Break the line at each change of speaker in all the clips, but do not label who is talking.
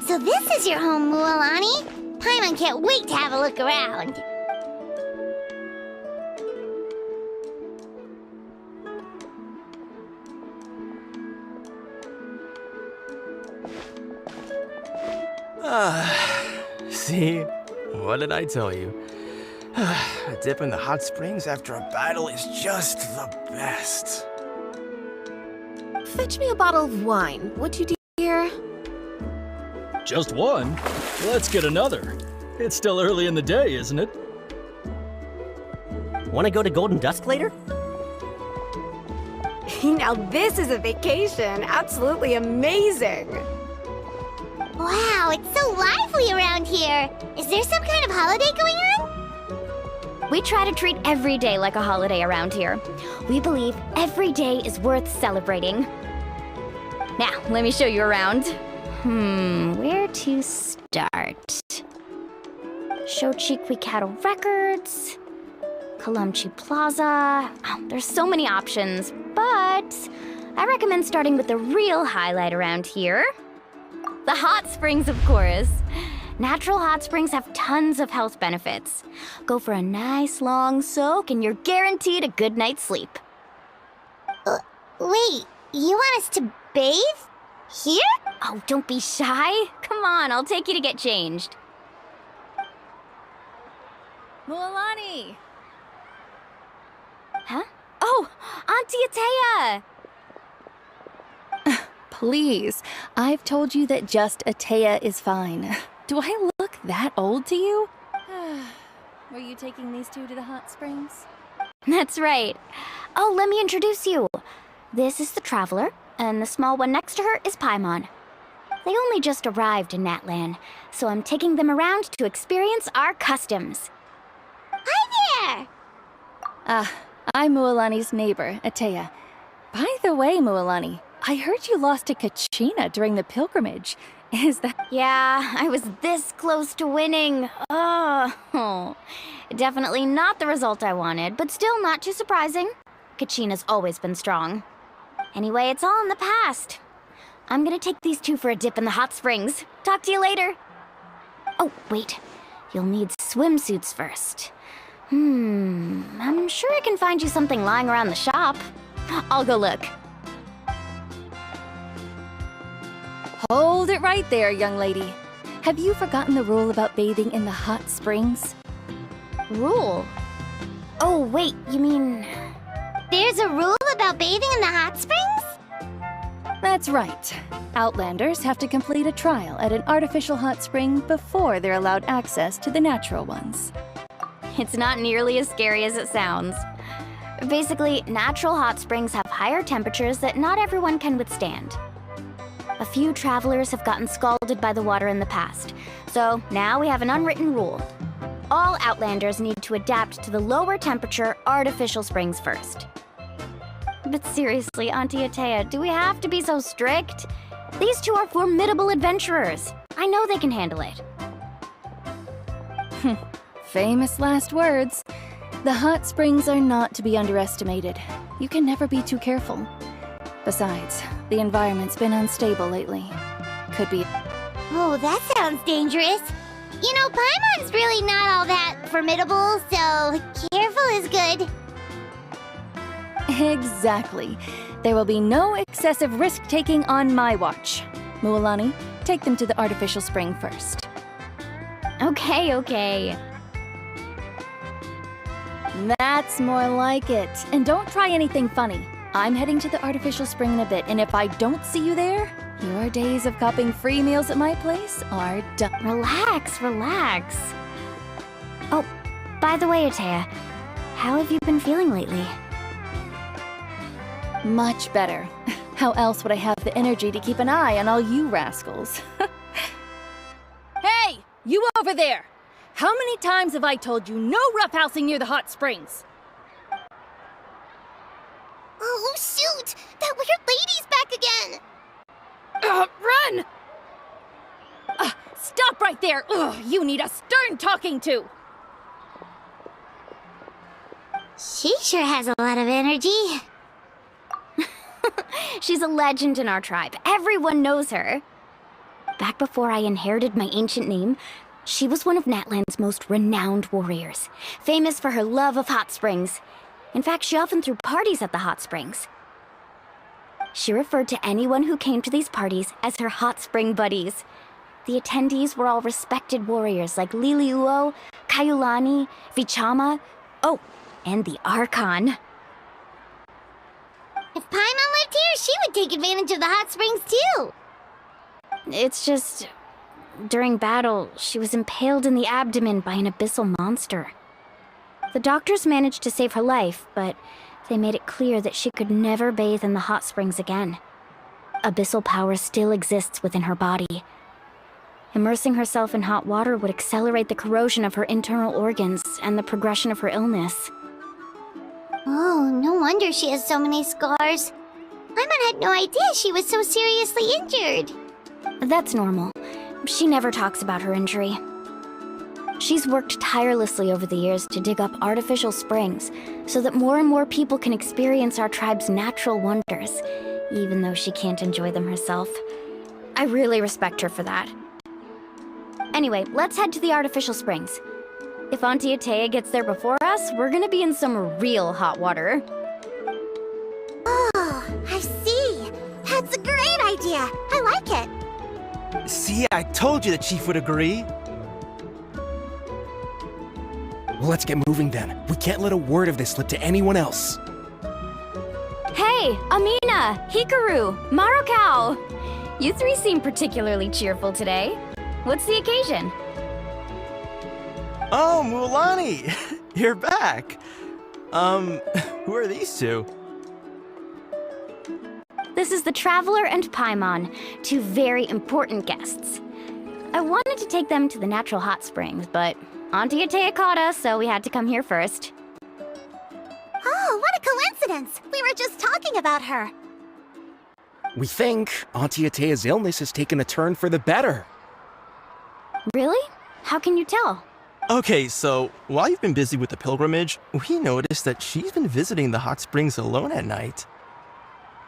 So this is your home, Mualani? Paimon can't wait to have a look around.
See? What did I tell you? A dip in the hot springs after a battle is just the best.
Fetch me a bottle of wine, would you, dear?
Just one? Let's get another. It's still early in the day, isn't it?
Want to go to Golden Dusk later?
Now this is a vacation. Absolutely amazing.
Wow, it's so lively around here. Is there some kind of holiday going on?
We try to treat every day like a holiday around here. We believe every day is worth celebrating. Now, let me show you around. Where to start? Shochiqui Cattle Records, Kalamchi Plaza. Oh, there's so many options, but I recommend starting with the real highlight around here. The hot springs, of course. Natural hot springs have tons of health benefits. Go for a nice long soak and you're guaranteed a good night's sleep.
Wait, you want us to bathe? Here?
Oh, don't be shy. Come on, I'll take you to get changed.
Mualani!
Huh? Oh, Auntie Atea!
Please, I've told you that just Atea is fine. Do I look that old to you? Were you taking these two to the hot springs?
That's right. Oh, let me introduce you. This is the Traveler, and the small one next to her is Paimon. They only just arrived in Natlan, so I'm taking them around to experience our customs.
Hi there!
I'm Mualani's neighbor, Atea. By the way, Mualani, I heard you lost to Kachina during the pilgrimage. Is that...
Yeah, I was this close to winning. Oh, definitely not the result I wanted, but still not too surprising. Kachina's always been strong. Anyway, it's all in the past. I'm gonna take these two for a dip in the hot springs. Talk to you later. Oh, wait. You'll need swimsuits first. I'm sure I can find you something lying around the shop. I'll go look.
Hold it right there, young lady. Have you forgotten the rule about bathing in the hot springs?
Rule? Oh, wait, you mean...
There's a rule about bathing in the hot springs?
That's right. Outlanders have to complete a trial at an artificial hot spring before they're allowed access to the natural ones.
It's not nearly as scary as it sounds. Basically, natural hot springs have higher temperatures that not everyone can withstand. A few travelers have gotten scalded by the water in the past, so now we have an unwritten rule. All Outlanders need to adapt to the lower temperature artificial springs first. But seriously, Auntie Atea, do we have to be so strict? These two are formidable adventurers. I know they can handle it.
Famous last words. The hot springs are not to be underestimated. You can never be too careful. Besides, the environment's been unstable lately. Could be...
Oh, that sounds dangerous. You know, Paimon's really not all that formidable, so careful is good.
Exactly. There will be no excessive risk-taking on my watch. Mualani, take them to the artificial spring first.
Okay.
That's more like it. And don't try anything funny. I'm heading to the artificial spring in a bit, and if I don't see you there, your days of copping free meals at my place are done.
Relax. Oh, by the way, Atea, how have you been feeling lately?
Much better. How else would I have the energy to keep an eye on all you rascals?
Hey! You over there! How many times have I told you no roughhousing near the hot springs?
Oh, shoot! That weird lady's back again!
Run! Stop right there! Ugh, you need a stern talking to!
She sure has a lot of energy.
She's a legend in our tribe. Everyone knows her. Back before I inherited my ancient name, she was one of Natlan's most renowned warriors, famous for her love of hot springs. In fact, she often threw parties at the hot springs. She referred to anyone who came to these parties as her hot spring buddies. The attendees were all respected warriors like Liliuo, Kaiulani, Vichama, oh, and the Archon.
If Paimon lived here, she would take advantage of the hot springs too.
It's just, during battle, she was impaled in the abdomen by an abyssal monster. The doctors managed to save her life, but they made it clear that she could never bathe in the hot springs again. Abyssal power still exists within her body. Immersing herself in hot water would accelerate the corrosion of her internal organs and the progression of her illness.
Oh, no wonder she has so many scars. Paimon had no idea she was so seriously injured.
That's normal. She never talks about her injury. She's worked tirelessly over the years to dig up artificial springs so that more and more people can experience our tribe's natural wonders, even though she can't enjoy them herself. I really respect her for that. Anyway, let's head to the artificial springs. If Auntie Atea gets there before us, we're gonna be in some real hot water.
Oh, I see. That's a great idea. I like it.
See, I told you the chief would agree. Well, let's get moving then. We can't let a word of this slip to anyone else.
Hey, Amina, Hikaru, Marukau! You three seem particularly cheerful today. What's the occasion?
Oh, Mulani! You're back! Who are these two?
This is the Traveler and Paimon, two very important guests. I wanted to take them to the natural hot springs, but Auntie Atea caught us, so we had to come here first.
Oh, what a coincidence! We were just talking about her.
We think Auntie Atea's illness has taken a turn for the better.
Really? How can you tell?
Okay, so while you've been busy with the pilgrimage, we noticed that she's been visiting the hot springs alone at night.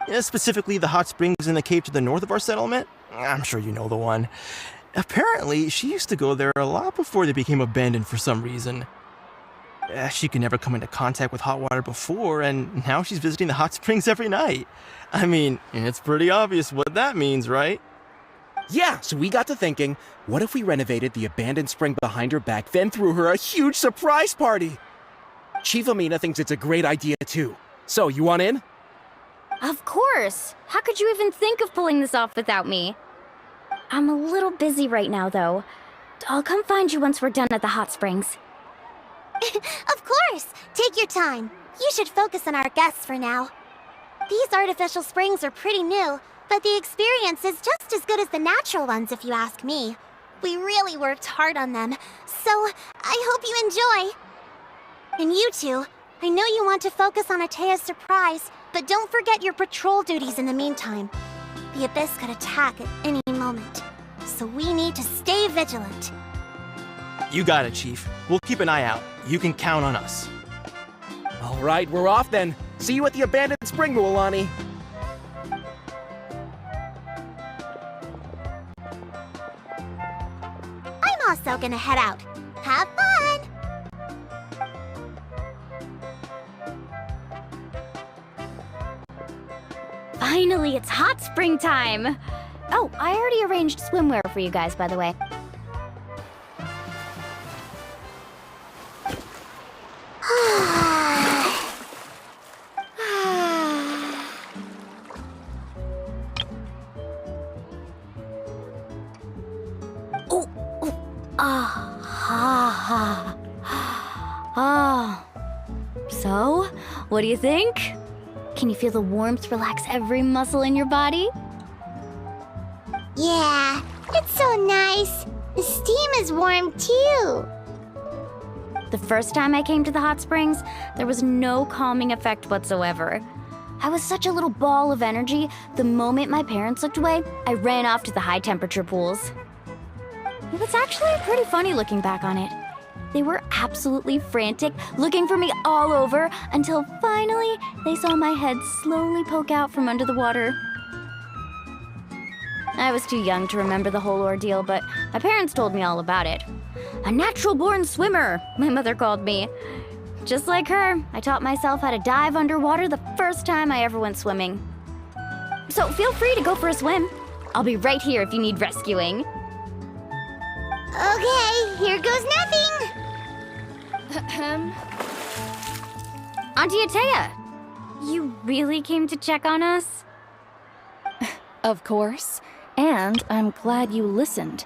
Yeah, specifically the hot springs in the cave to the north of our settlement. I'm sure you know the one. Apparently, she used to go there a lot before they became abandoned for some reason. She could never come into contact with hot water before, and now she's visiting the hot springs every night. I mean, it's pretty obvious what that means, right?
Yeah, so we got to thinking, what if we renovated the abandoned spring behind her back, then threw her a huge surprise party? Chief Amina thinks it's a great idea too. So, you want in?
Of course! How could you even think of pulling this off without me? I'm a little busy right now, though. I'll come find you once we're done at the hot springs.
Of course! Take your time. You should focus on our guests for now. These artificial springs are pretty new, but the experience is just as good as the natural ones if you ask me. We really worked hard on them, so I hope you enjoy. And you two, I know you want to focus on Atea's surprise, but don't forget your patrol duties in the meantime. The Abyss could attack at any moment, so we need to stay vigilant.
You got it, Chief. We'll keep an eye out. You can count on us.
All right, we're off then. See you at the abandoned spring, Mualani.
I'm also gonna head out. Have fun!
Finally, it's hot spring time! Oh, I already arranged swimwear for you guys, by the way. So, what do you think? Can you feel the warmth relax every muscle in your body?
Yeah, it's so nice. The steam is warm too.
The first time I came to the hot springs, there was no calming effect whatsoever. I was such a little ball of energy, the moment my parents looked away, I ran off to the high temperature pools. It was actually pretty funny looking back on it. They were absolutely frantic, looking for me all over, until finally they saw my head slowly poke out from under the water. I was too young to remember the whole ordeal, but my parents told me all about it. A natural-born swimmer, my mother called me. Just like her, I taught myself how to dive underwater the first time I ever went swimming. So feel free to go for a swim. I'll be right here if you need rescuing.
Okay, here goes nothing.
Auntie Atea, you really came to check on us?
Of course. And I'm glad you listened.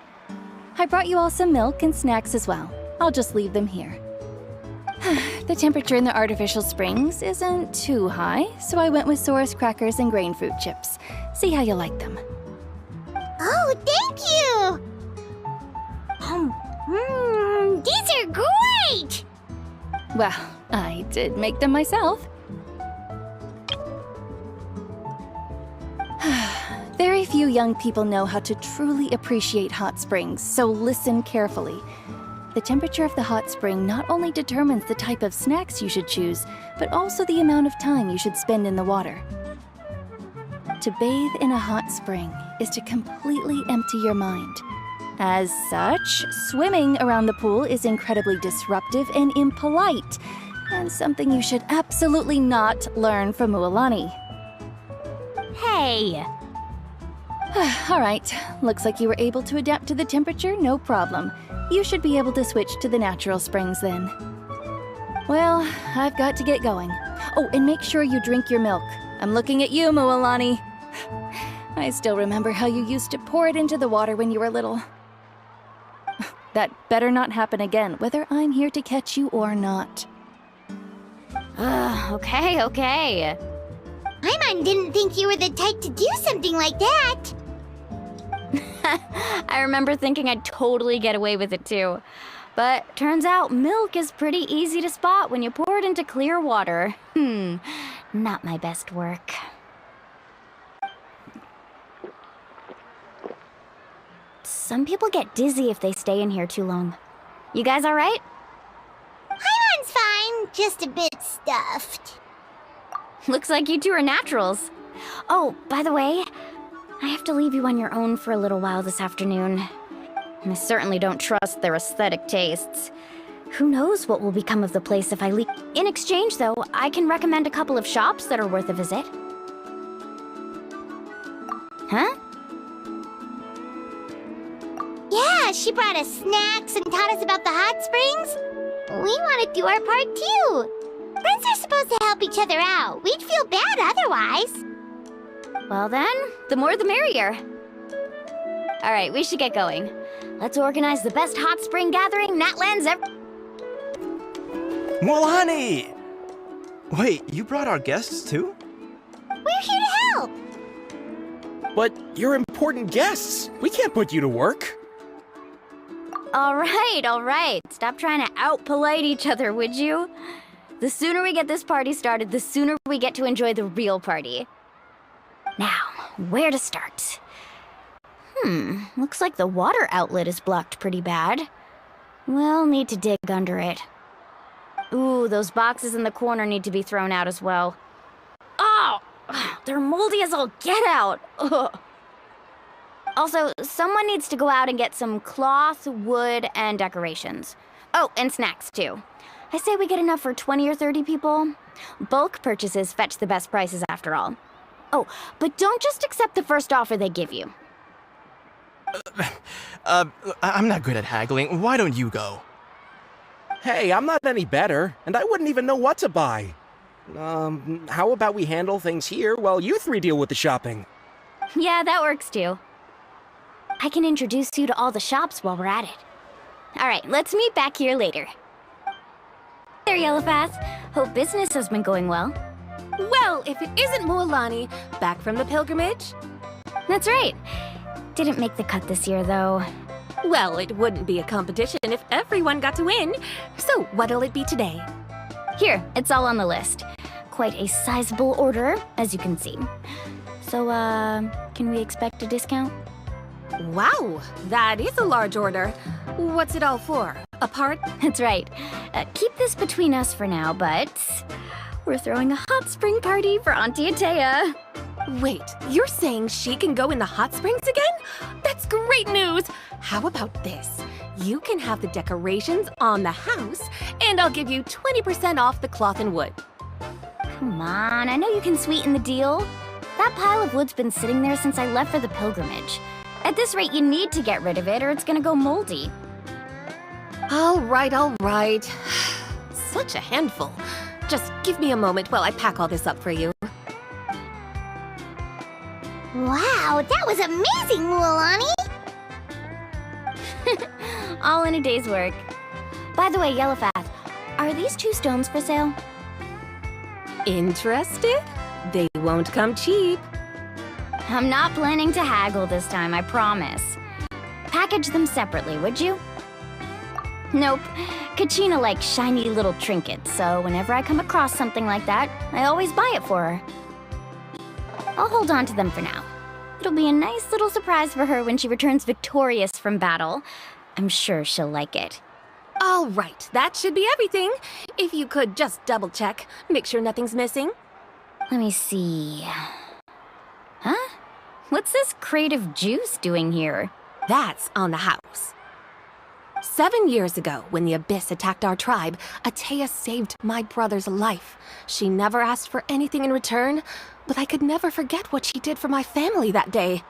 I brought you all some milk and snacks as well. I'll just leave them here. The temperature in the artificial springs isn't too high, so I went with Saurus crackers and grain fruit chips. See how you like them.
Oh, thank you! These are great!
Well, I did make them myself. Very few young people know how to truly appreciate hot springs, so listen carefully. The temperature of the hot spring not only determines the type of snacks you should choose, but also the amount of time you should spend in the water. To bathe in a hot spring is to completely empty your mind. As such, swimming around the pool is incredibly disruptive and impolite, and something you should absolutely not learn from Mualani.
Hey!
All right, looks like you were able to adapt to the temperature, no problem. You should be able to switch to the natural springs then. Well, I've got to get going. Oh, and make sure you drink your milk. I'm looking at you, Mualani. I still remember how you used to pour it into the water when you were little. That better not happen again, whether I'm here to catch you or not.
Okay.
Paimon didn't think you were the type to do something like that.
I remember thinking I'd totally get away with it too. But turns out milk is pretty easy to spot when you pour it into clear water. Not my best work. Some people get dizzy if they stay in here too long. You guys all right?
Paimon's fine, just a bit stuffed.
Looks like you two are naturals. Oh, by the way, I have to leave you on your own for a little while this afternoon. I certainly don't trust their aesthetic tastes. Who knows what will become of the place if I leave. In exchange, though, I can recommend a couple of shops that are worth a visit. Huh?
Yeah, she brought us snacks and taught us about the hot springs. We want to do our part too. Friends are supposed to help each other out. We'd feel bad otherwise.
Well then, the more the merrier. All right, we should get going. Let's organize the best hot spring gathering Natlan's ever...
Mualani! Wait, you brought our guests too?
We're here to help.
But you're important guests. We can't put you to work.
All right. Stop trying to out-polite each other, would you? The sooner we get this party started, the sooner we get to enjoy the real party. Now, where to start? Looks like the water outlet is blocked pretty bad. We'll need to dig under it. Ooh, those boxes in the corner need to be thrown out as well. Oh, they're moldy as all get out. Ugh. Also, someone needs to go out and get some cloth, wood, and decorations. Oh, and snacks too. I say we get enough for 20 or 30 people. Bulk purchases fetch the best prices after all. Oh, but don't just accept the first offer they give you.
I'm not good at haggling. Why don't you go?
Hey, I'm not any better, and I wouldn't even know what to buy. How about we handle things here while you three deal with the shopping?
Yeah, that works too. I can introduce you to all the shops while we're at it. All right, let's meet back here later. There, Yellowfast. Hope business has been going well.
Well, if it isn't Mualani, back from the pilgrimage?
That's right. Didn't make the cut this year, though.
Well, it wouldn't be a competition if everyone got to win. So, what'll it be today?
Here, it's all on the list. Quite a sizable order, as you can see. So, can we expect a discount?
Wow, that is a large order. What's it all for? A part?
That's right. Keep this between us for now, but we're throwing a hot spring party for Auntie Atea.
Wait, you're saying she can go in the hot springs again? That's great news! How about this? You can have the decorations on the house, and I'll give you 20% off the cloth and wood.
Come on, I know you can sweeten the deal. That pile of wood's been sitting there since I left for the pilgrimage. At this rate, you need to get rid of it or it's gonna go moldy.
All right, all right. Such a handful. Just give me a moment while I pack all this up for you.
Wow, that was amazing, Mualani!
All in a day's work. By the way, Yellowfath, are these 2 stones for sale?
Interested? They won't come cheap.
I'm not planning to haggle this time, I promise. Package them separately, would you? Nope. Kachina likes shiny little trinkets, so whenever I come across something like that, I always buy it for her. I'll hold on to them for now. It'll be a nice little surprise for her when she returns victorious from battle. I'm sure she'll like it.
All right, that should be everything. If you could just double check, make sure nothing's missing.
Let me see. Huh? What's this crate of juice doing here?
That's on the house. 7 years ago, when the Abyss attacked our tribe, Atea saved my brother's life. She never asked for anything in return, but I could never forget what she did for my family that day.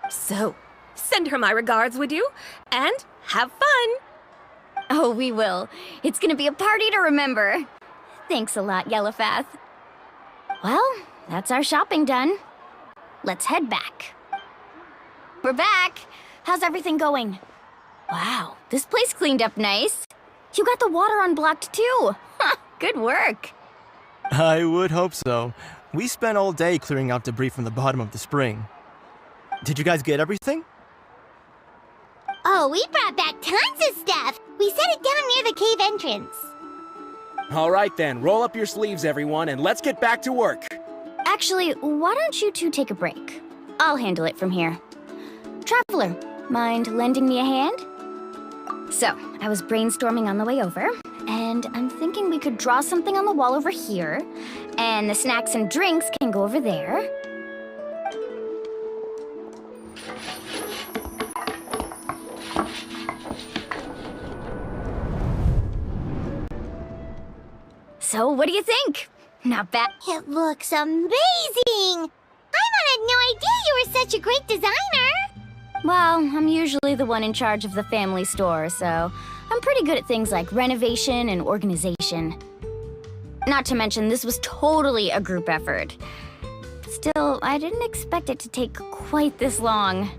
So, send her my regards, would you? And have fun!
Oh, we will. It's gonna be a party to remember. Thanks a lot, Yellowfath. Well, that's our shopping done. Let's head back. We're back! How's everything going? Wow, this place cleaned up nice. You got the water unblocked too. Good work.
I would hope so. We spent all day clearing out debris from the bottom of the spring. Did you guys get everything?
Oh, we brought back tons of stuff! We set it down near the cave entrance.
All right then, roll up your sleeves, everyone, and let's get back to work.
Actually, why don't you two take a break? I'll handle it from here. Traveler, mind lending me a hand? So, I was brainstorming on the way over, and I'm thinking we could draw something on the wall over here, and the snacks and drinks can go over there. So, what do you think? Not bad.
It looks amazing! Paimon had no idea you were such a great designer!
Well, I'm usually the one in charge of the family store, so I'm pretty good at things like renovation and organization. Not to mention, this was totally a group effort. Still, I didn't expect it to take quite this long.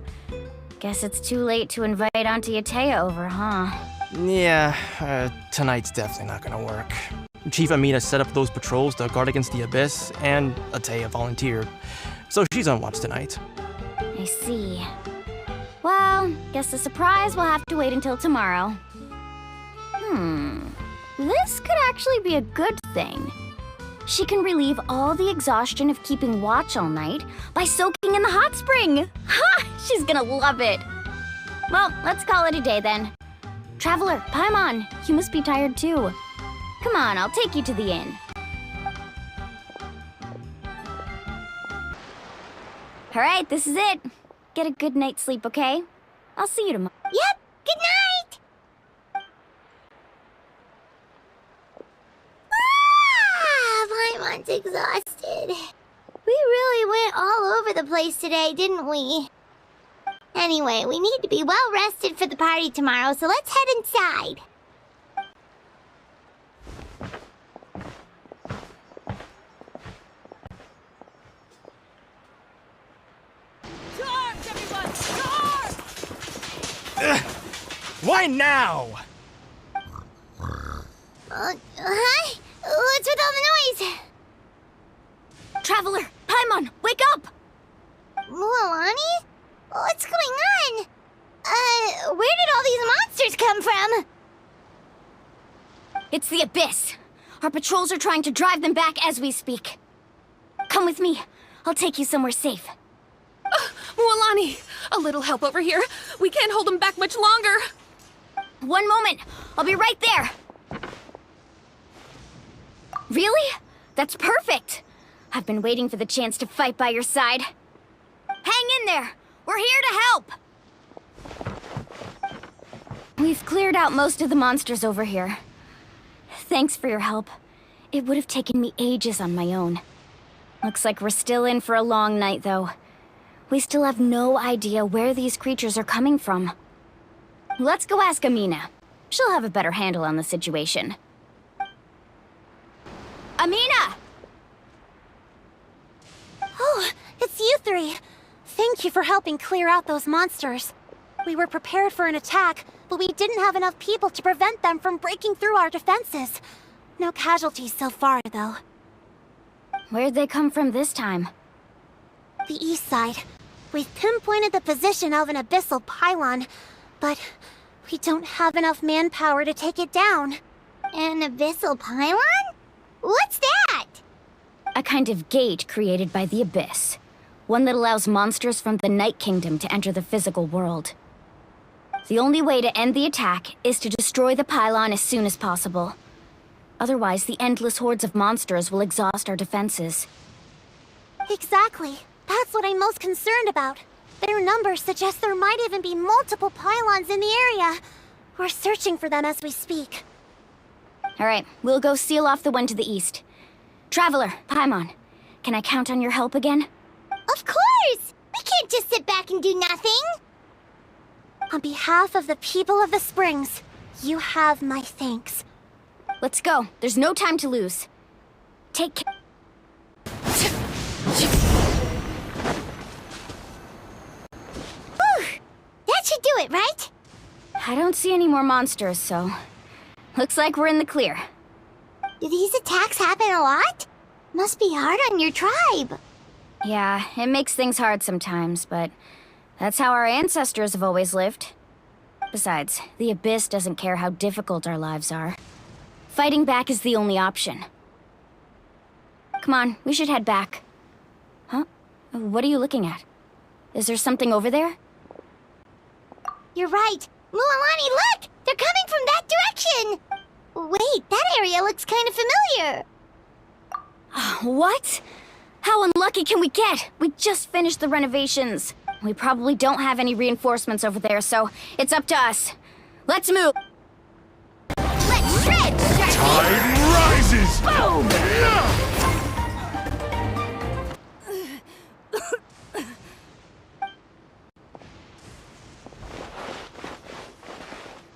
Guess it's too late to invite Auntie Atea over, huh?
Yeah, tonight's definitely not gonna work. Chief Amina set up those patrols to guard against the Abyss, and Atea volunteered. So she's on watch tonight.
I see. Well, guess the surprise will have to wait until tomorrow. This could actually be a good thing. She can relieve all the exhaustion of keeping watch all night by soaking in the hot spring. Ha! She's gonna love it. Well, let's call it a day then. Traveler, Paimon, you must be tired too. Come on, I'll take you to the inn. All right, this is it. Get a good night's sleep, okay? I'll see you tomorrow.
Yep, good night! Paimon's exhausted. We really went all over the place today, didn't we? Anyway, we need to be well rested for the party tomorrow, so let's head inside.
Why now?
Huh? What's with all the noise?
Traveler, Paimon, wake up!
Mualani? What's going on? Where did all these monsters come from?
It's the Abyss. Our patrols are trying to drive them back as we speak. Come with me. I'll take you somewhere safe.
Mualani, a little help over here. We can't hold them back much longer.
One moment. I'll be right there. Really? That's perfect. I've been waiting for the chance to fight by your side. Hang in there! We're here to help! We've cleared out most of the monsters over here. Thanks for your help. It would have taken me ages on my own. Looks like we're still in for a long night, though. We still have no idea where these creatures are coming from. Let's go ask Amina. She'll have a better handle on the situation. Amina!
Oh, it's you three. Thank you for helping clear out those monsters. We were prepared for an attack, but we didn't have enough people to prevent them from breaking through our defenses. No casualties so far, though.
Where'd they come from this time?
The east side. We've pinpointed the position of an abyssal pylon, but we don't have enough manpower to take it down.
An abyssal pylon? What's that?
A kind of gate created by the Abyss. One that allows monsters from the Night Kingdom to enter the physical world. The only way to end the attack is to destroy the pylon as soon as possible. Otherwise, the endless hordes of monsters will exhaust our defenses.
Exactly. That's what I'm most concerned about. Their numbers suggest there might even be multiple pylons in the area. We're searching for them as we speak.
Alright, we'll go seal off the one to the east. Traveler, Paimon, can I count on your help again?
Of course! We can't just sit back and do nothing!
On behalf of the people of the Springs, you have my thanks.
Let's go. There's no time to lose. Take care.
Whew! That should do it, right?
I don't see any more monsters, so... Looks like we're in the clear.
Do these attacks happen a lot? Must be hard on your tribe.
Yeah, it makes things hard sometimes, but... That's how our ancestors have always lived. Besides, the Abyss doesn't care how difficult our lives are. Fighting back is the only option. Come on, we should head back. Huh? What are you looking at? Is there something over there?
You're right. Mualani, look! They're coming from that direction! Wait, that area looks kind of familiar.
What? How unlucky can we get? We just finished the renovations. We probably don't have any reinforcements over there, so it's up to us. Let's move!
Let's shred!
Tide rises!
Boom!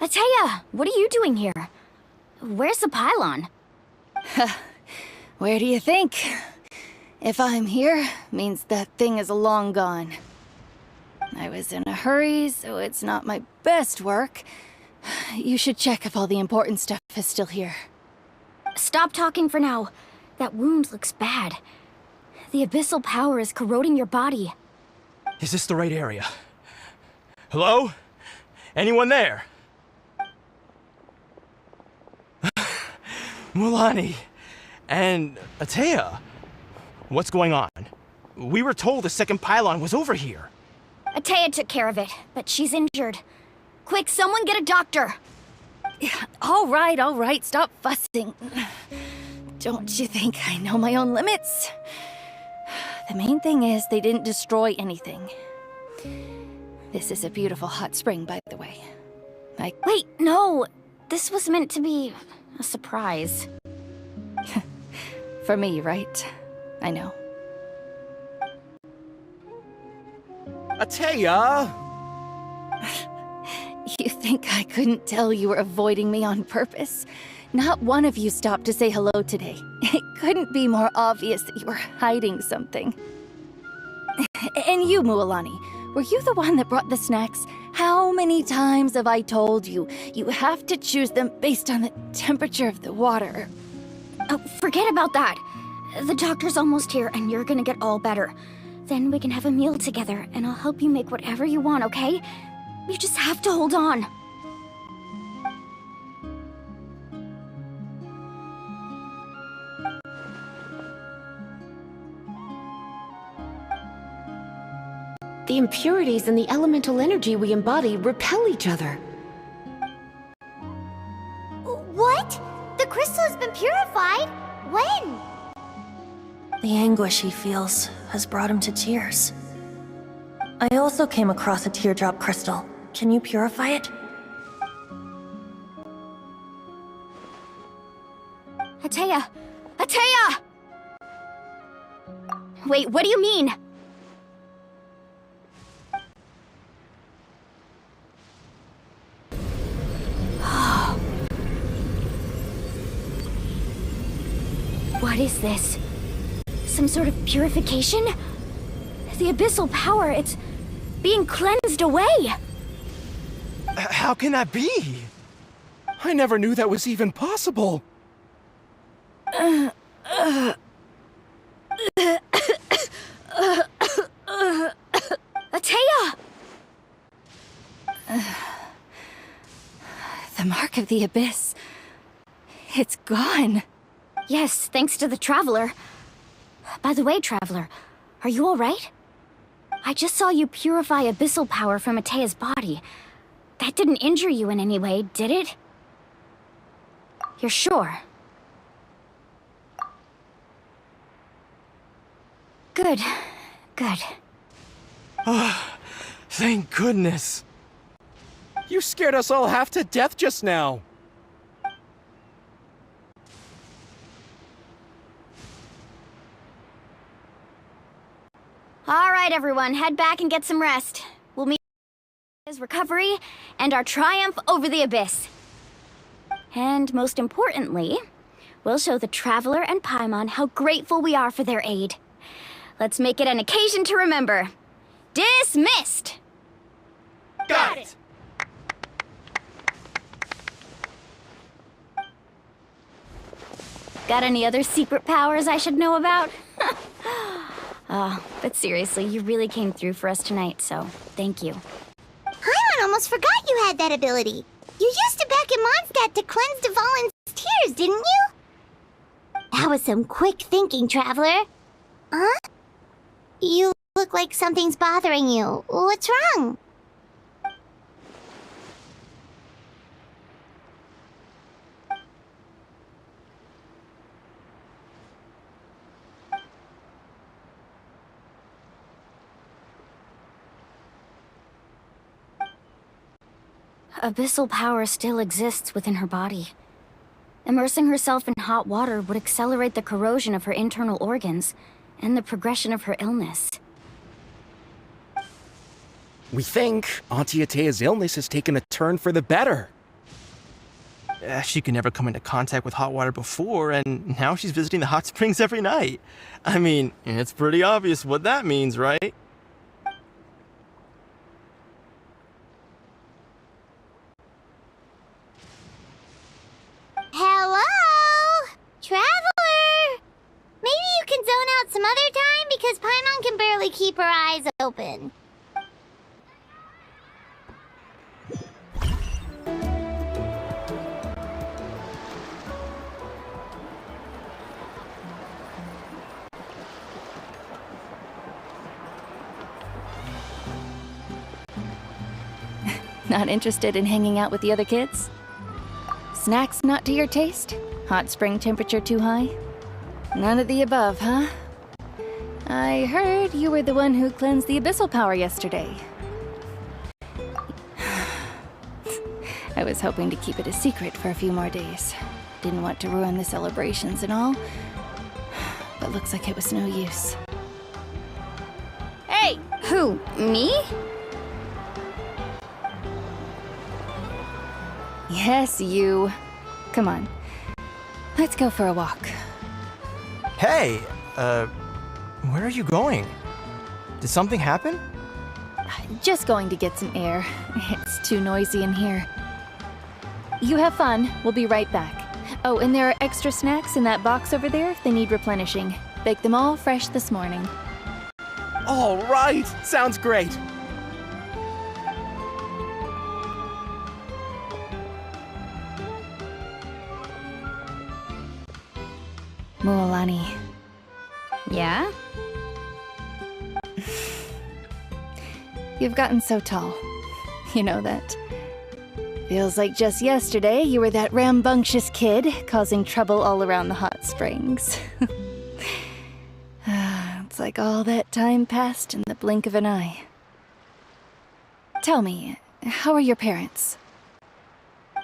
Ateya, what are you doing here? Where's the pylon?
Where do you think? If I'm here, means that thing is long gone. I was in a hurry, so it's not my best work. You should check if all the important stuff is still here.
Stop talking for now. That wound looks bad. The abyssal power is corroding your body.
Is this the right area? Hello? Anyone there? Mulani and Ateya. What's going on? We were told the second pylon was over here.
Ateya took care of it, but she's injured. Quick, someone get a doctor!
All right, stop fussing. Don't you think I know my own limits? The main thing is they didn't destroy anything. This is a beautiful hot spring, by the way.
Wait, no! This was meant to be a surprise.
For me, right? I know.
Ateya!
You think I couldn't tell you were avoiding me on purpose? Not one of you stopped to say hello today. It couldn't be more obvious that you were hiding something. And you, Mualani, were you the one that brought the snacks? How many times have I told you, you have to choose them based on the temperature of the water?
Oh, forget about that! The doctor's almost here, and you're gonna get all better. Then we can have a meal together, and I'll help you make whatever you want, okay? You just have to hold on.
The impurities and the elemental energy we embody repel each other.
What? The crystal has been purified? When?
The
anguish he feels has brought him to tears. I also came across a teardrop crystal. Can you purify it?
Atea! Atea! Wait, what do you mean? What is this? Some sort of purification? The abyssal power, it's being cleansed away!
How can that be?
I never knew that was even possible.
Atea!
The mark of the abyss. It's gone.
Yes, thanks to the Traveler. By the way, Traveler, are you alright? I just saw you purify abyssal power from Atea's body. That didn't injure you in any way, did it? You're sure? Good. Good.
Thank goodness.
You scared us all half to death just now.
Alright, everyone, head back and get some rest. We'll meet his recovery and our triumph over the abyss. And most importantly, we'll show the Traveler and Paimon how grateful we are for their aid. Let's make it an occasion to remember. Dismissed!
Got it!
Got any other secret powers I should know about? But seriously, you really came through for us tonight, so thank you.
Paimon almost forgot you had that ability. You used it back in Mondstadt to cleanse Dvalin's tears, didn't you? That was some quick thinking, Traveler. Huh? You look like something's bothering you. What's wrong?
Abyssal power still exists within her body. Immersing herself in hot water would accelerate the corrosion of her internal organs and the progression of her illness.
We think Auntie Atea's illness has taken a turn for the better.
She could never come into contact with hot water before, and now she's visiting the hot springs every night. I mean, it's pretty obvious what that means, right?
Hello? Traveler? Maybe you can zone out some other time because Paimon can barely keep her eyes open.
Not interested in hanging out with the other kids? Snacks not to your taste? Hot spring temperature too high? None of the above, huh? I heard you were the one who cleansed the abyssal power yesterday. I was hoping to keep it a secret for a few more days. Didn't want to ruin the celebrations and all. But looks like it was no use.
Hey!
Who? Me?
Yes, you. Come on. Let's go for a walk.
Hey, where are you going? Did something happen?
Just going to get some air. It's too noisy in here. You have fun. We'll be right back. Oh, and there are extra snacks in that box over there if they need replenishing. Baked them all fresh this morning.
All right, sounds great.
Mualani.
Yeah?
You've gotten so tall. You know that. Feels like just yesterday you were that rambunctious kid causing trouble all around the hot springs. like all that time passed in the blink of an eye. Tell me, how are your parents?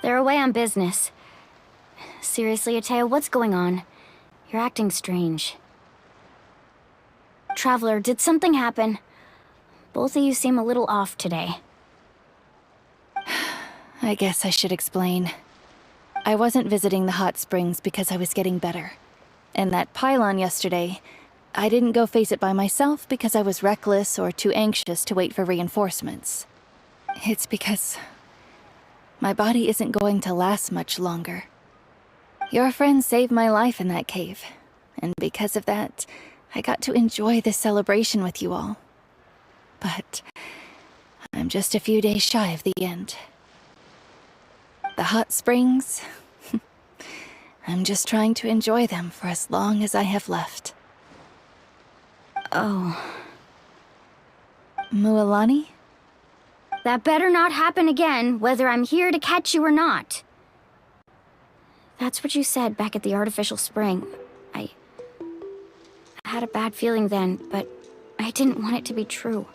They're away on business. Seriously, Atea, what's going on? You're acting strange. Traveler, did something happen? Both of you seem a little off today.
I guess I should explain. I wasn't visiting the hot springs because I was getting better. And that pylon yesterday, I didn't go face it by myself because I was reckless or too anxious to wait for reinforcements. It's because my body isn't going to last much longer. Your friend saved my life in that cave, and because of that, I got to enjoy this celebration with you all. But I'm just a few days shy of the end. The hot springs, I'm just trying to enjoy them for as long as I have left.
Oh.
Mualani?
That better not happen again, whether I'm here to catch you or not. That's what you said back at the artificial spring. I had a bad feeling then, but I didn't want it to be true.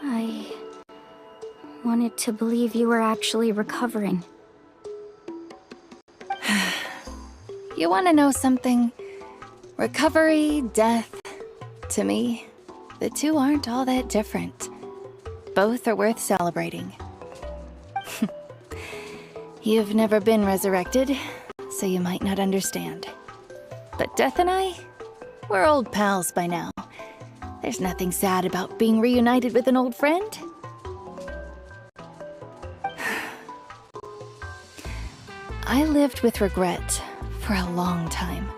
I wanted to believe you were actually recovering.
You want to know something? Recovery, death, to me, the two aren't all that different. Both are worth celebrating. You've never been resurrected, so you might not understand. But Death and I, we're old pals by now. There's nothing sad about being reunited with an old friend. I lived with regret for a long time.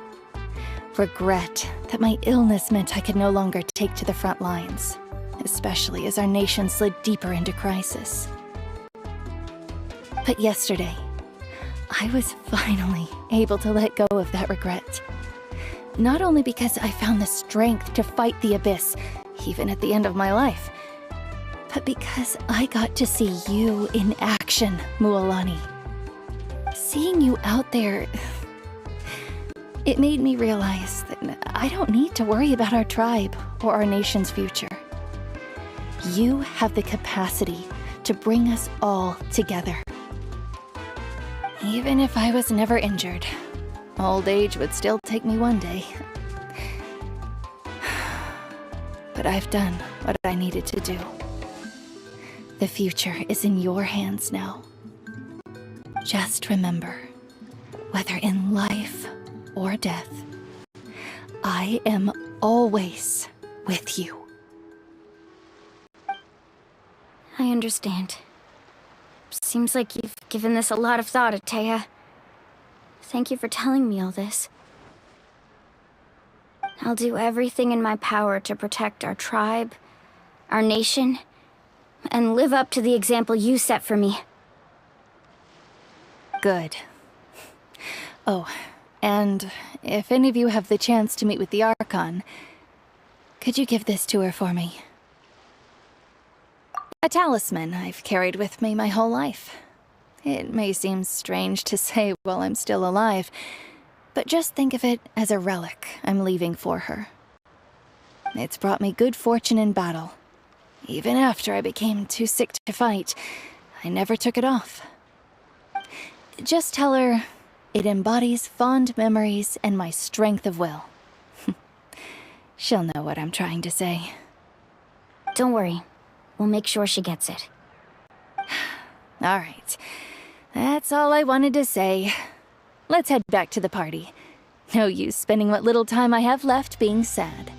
Regret that my illness meant I could no longer take to the front lines, especially as our nation slid deeper into crisis. But yesterday, I was finally able to let go of that regret. Not only because I found the strength to fight the abyss, even at the end of my life, but because I got to see you in action, Mualani. Seeing you out there, it made me realize that I don't need to worry about our tribe or our nation's future. You have the capacity to bring us all together. Even if I was never injured, old age would still take me one day. But I've done what I needed to do. The future is in your hands now. Just remember, whether in life or death, I am always with you.
I understand. Seems like you've given this a lot of thought, Atea. Thank you for telling me all this. I'll do everything in my power to protect our tribe, our nation, and live up to the example you set for me.
Good. Oh, and if any of you have the chance to meet with the Archon, could you give this to her for me? A talisman I've carried with me my whole life. It may seem strange to say while I'm still alive, but just think of it as a relic I'm leaving for her. It's brought me good fortune in battle. Even after I became too sick to fight, I never took it off. Just tell her it embodies fond memories and my strength of will. She'll know what I'm trying to say.
Don't worry. We'll make sure she gets it.
All right. That's all I wanted to say. Let's head back to the party. No use spending what little time I have left being sad.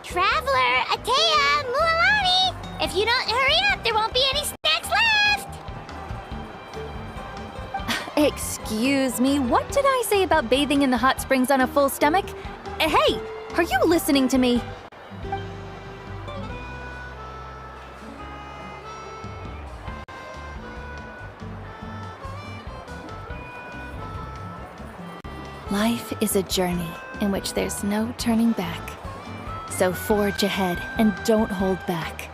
Traveler, Atea, Mualani! If you don't hurry up, there won't be any snacks left!
Excuse me, what did I say about bathing in the hot springs on a full stomach? Hey, are you listening to me? Life is a journey in which there's no turning back. So forge ahead and don't hold back.